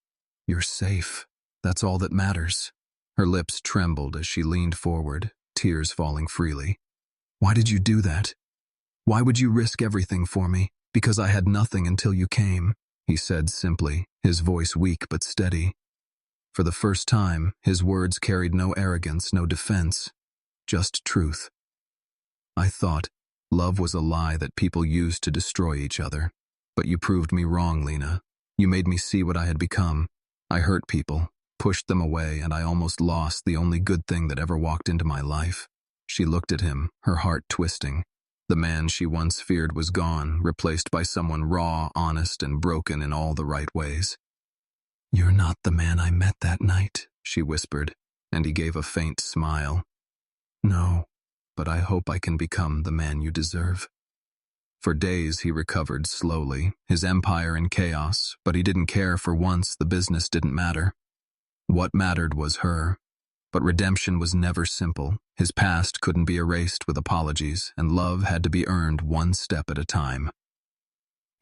"You're safe. That's all that matters." Her lips trembled as she leaned forward, tears falling freely. "Why did you do that? Why would you risk everything for me? Because I had nothing until you came," he said simply, his voice weak but steady. For the first time, his words carried no arrogance, no defense, just truth. "I thought love was a lie that people used to destroy each other. But you proved me wrong, Lena. You made me see what I had become. I hurt people, pushed them away, and I almost lost the only good thing that ever walked into my life." She looked at him, her heart twisting. The man she once feared was gone, replaced by someone raw, honest, and broken in all the right ways. "You're not the man I met that night," she whispered, and he gave a faint smile. "No, but I hope I can become the man you deserve." For days he recovered slowly, his empire in chaos, but he didn't care. For once, the business didn't matter. What mattered was her. But redemption was never simple. His past couldn't be erased with apologies, and love had to be earned one step at a time.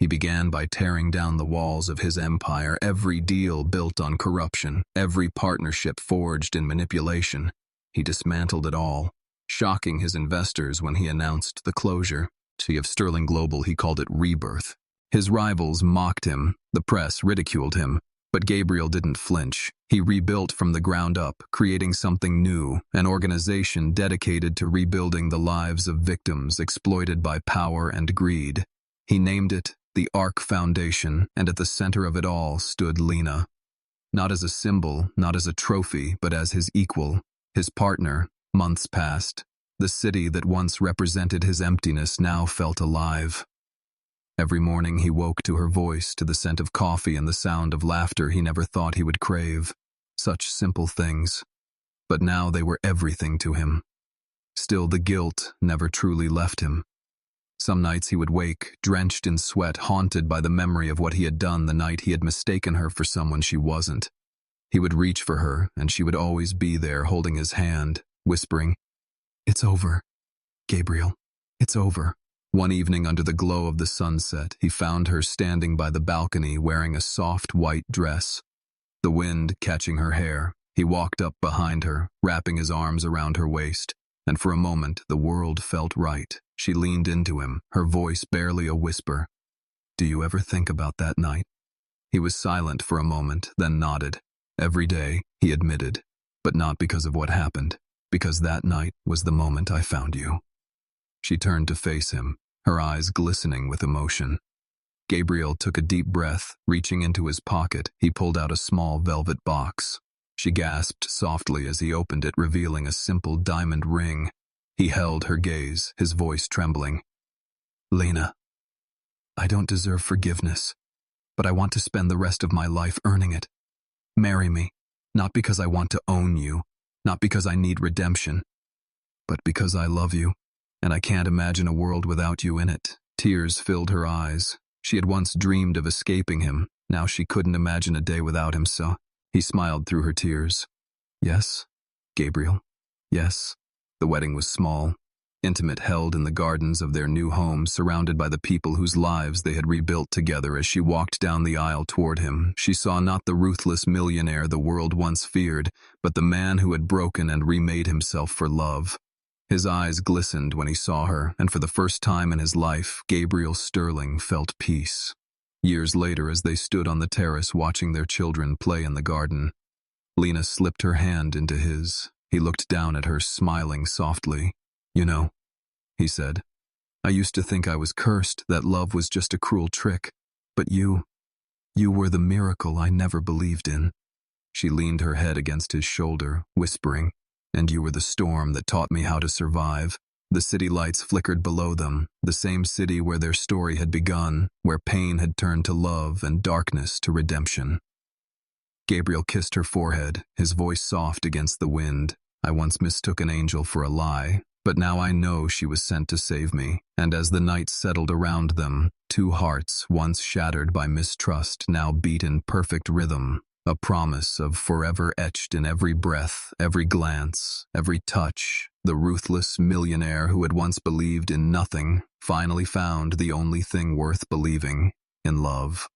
He began by tearing down the walls of his empire, every deal built on corruption, every partnership forged in manipulation. He dismantled it all, shocking his investors when he announced the closure. Of Sterling Global, he called it rebirth. His rivals mocked him, the press ridiculed him, but Gabriel didn't flinch. He rebuilt from the ground up, creating something new, an organization dedicated to rebuilding the lives of victims exploited by power and greed. He named it the Ark Foundation, and at the center of it all stood Lena. Not as a symbol, not as a trophy, but as his equal, his partner. Months passed. The city that once represented his emptiness now felt alive. Every morning he woke to her voice, to the scent of coffee and the sound of laughter he never thought he would crave. Such simple things. But now they were everything to him. Still, the guilt never truly left him. Some nights he would wake, drenched in sweat, haunted by the memory of what he had done the night he had mistaken her for someone she wasn't. He would reach for her, and she would always be there, holding his hand, whispering, "It's over, Gabriel, it's over." One evening under the glow of the sunset, he found her standing by the balcony wearing a soft white dress. The wind catching her hair, he walked up behind her, wrapping his arms around her waist, and for a moment the world felt right. She leaned into him, her voice barely a whisper. "Do you ever think about that night?" He was silent for a moment, then nodded. "Every day," he admitted, "but not because of what happened. Because that night was the moment I found you." She turned to face him, her eyes glistening with emotion. Gabriel took a deep breath. Reaching into his pocket, he pulled out a small velvet box. She gasped softly as he opened it, revealing a simple diamond ring. He held her gaze, his voice trembling. "Lena, I don't deserve forgiveness, but I want to spend the rest of my life earning it. Marry me, not because I want to own you, not because I need redemption, but because I love you, and I can't imagine a world without you in it." Tears filled her eyes. She had once dreamed of escaping him. Now she couldn't imagine a day without him, so he smiled through her tears. "Yes, Gabriel, yes." The wedding was small, intimate, held in the gardens of their new home, surrounded by the people whose lives they had rebuilt together. As she walked down the aisle toward him, she saw not the ruthless millionaire the world once feared, but the man who had broken and remade himself for love. His eyes glistened when he saw her, and for the first time in his life, Gabriel Sterling felt peace. Years later, as they stood on the terrace watching their children play in the garden, Lena slipped her hand into his. He looked down at her, smiling softly. "You know," he said, "I used to think I was cursed, that love was just a cruel trick. But you were the miracle I never believed in." She leaned her head against his shoulder, whispering, "And you were the storm that taught me how to survive." The city lights flickered below them, the same city where their story had begun, where pain had turned to love and darkness to redemption. Gabriel kissed her forehead, his voice soft against the wind. "I once mistook an angel for a lie, but now I know she was sent to save me." And as the night settled around them, two hearts, once shattered by mistrust, now beat in perfect rhythm, a promise of forever etched in every breath, every glance, every touch, The ruthless millionaire who had once believed in nothing finally found the only thing worth believing in: love.